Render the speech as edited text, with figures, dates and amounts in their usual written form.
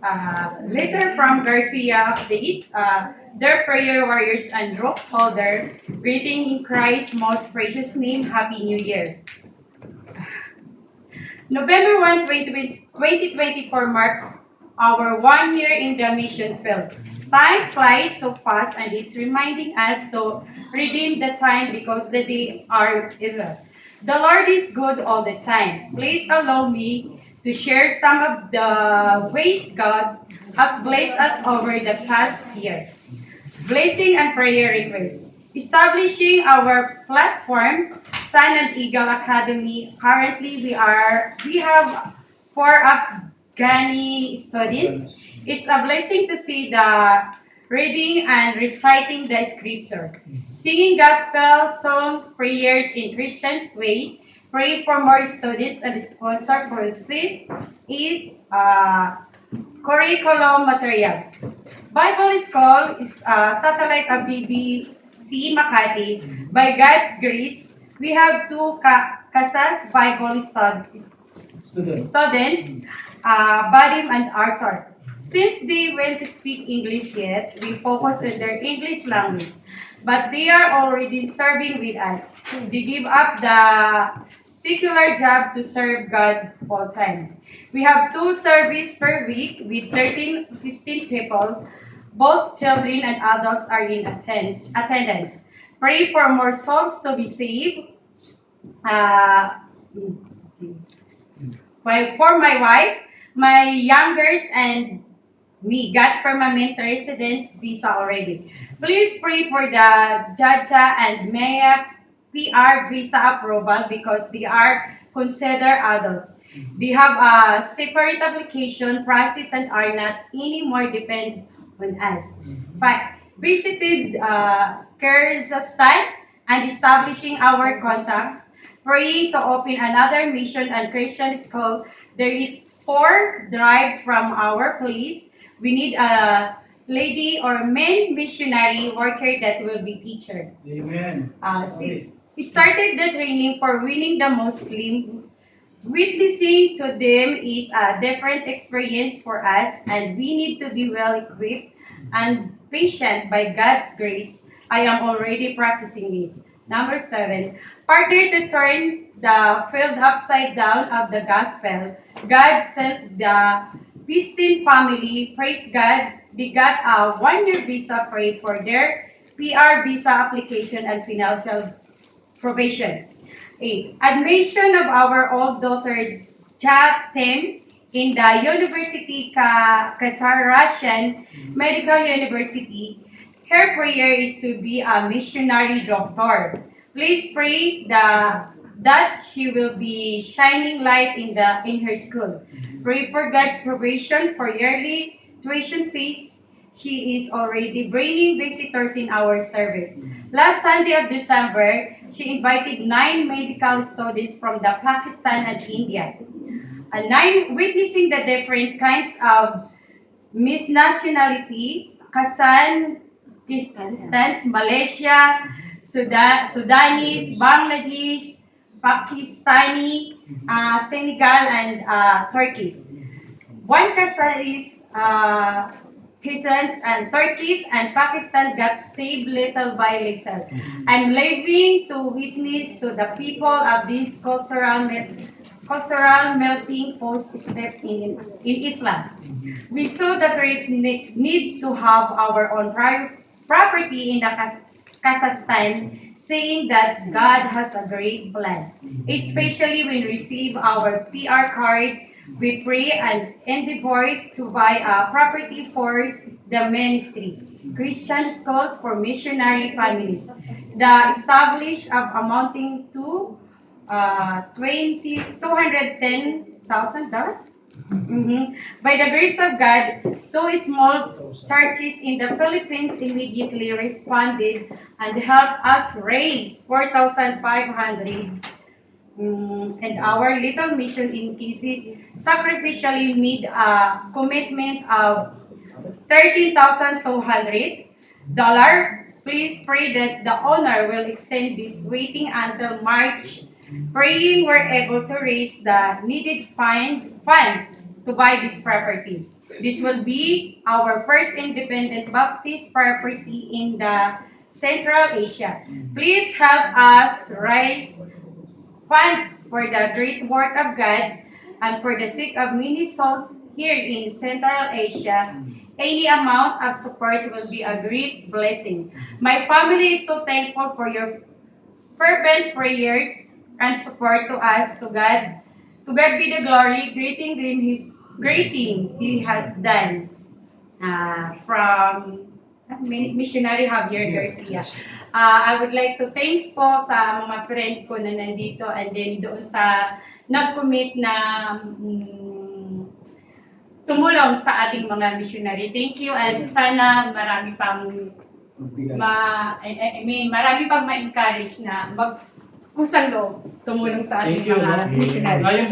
Letter from Garcia updates. Their prayer warriors and rope holder, greeting in Christ's most precious name, Happy New Year. November 1, 2024 marks our 1 year in the mission field. Time flies so fast and it's reminding us to redeem the time because the day are evil. The Lord is good all the time. Please allow me to share some of the ways God has blessed us over the past year. Blessing and prayer request. Establishing our platform, Sun and Eagle Academy. Currently, we have 4 Afghani students. It's a blessing to see the reading and reciting the scripture, singing gospel songs, prayers in Christian's way. Pray for more students and the sponsor for this is curriculum material. Bible School is a satellite of BBC Makati. By God's grace, we have two Kasal Bible students, Badim and Arthur. Since they went to speak English yet, we focus on their English language. But they are already serving with us. They give up the secular job to serve God full time. We have 2 services per week with 13 to 15 people. Both children and adults are in attendance. Pray for more souls to be saved. Uh, for my wife, my youngers, and we got permanent residence visa already. Please pray for the Jaja and Maya PR visa approval because they are considered adults. They have a separate application process and are not anymore depend on us. Visited Kyrgyzstan and establishing our contacts, praying to open another mission and Christian school. There is 4 drive from our place. We need a lady or men missionary worker that will be teacher. Amen. Since we started the training for winning the Muslim, witnessing to them is a different experience for us and we need to be well equipped and patient by God's grace. I am already practicing it. Number 7, partner to turn the field upside down of the gospel. God sent the Pistin family, praise God, they got a 1 year visa, pray for their PR visa application and financial provision. 8. Admission of our old daughter Jatem in the University Kasar Russian Medical University. Her prayer is to be a missionary doctor. Please pray that she will be shining light in her school. Pray for God's provision for yearly tuition fees. She is already bringing visitors in our service. Last Sunday of December, she invited 9 medical students from the Pakistan and India. 9 witnessing the different kinds of misnationality, Kazakhstans, Malaysia, Sudanese, Bangladesh, Pakistani, Senegal, and Turkish. One Kazakh is Christians and Turkish and Pakistan got saved little by little. I'm living to witness to the people of this cultural melting pot step in Islam. We saw the great need to have our own property in the Kazakhstan, saying that God has a great plan. Especially when we receive our PR card, we pray and endeavor to buy a property for the ministry. Christian schools for missionary families. The established of amounting to $210,000. By the grace of God, 2 small churches in the Philippines immediately responded and helped us raise 4,500. And our little mission in Kizit sacrificially made a commitment of $13,200. Please pray that the owner will extend this waiting until March. Praying we're able to raise the needed funds to buy this property. This will be our first independent Baptist property in the Central Asia. Please help us raise funds for the great work of God and for the sake of many souls here in Central Asia. Any amount of support will be a great blessing. My family is so thankful for your fervent prayers and support to us, to God. To God be the glory, greeting him his greeting he has done from Missionary Javier Garcia. I would like to thanks po sa mga friend ko na nandito and then doon sa nag-commit na tumulong sa ating mga missionary. Thank you and sana marami pang marami pang ma-encourage na mag-kusang loob tumulong sa ating Thank you, mga no? missionary. Yung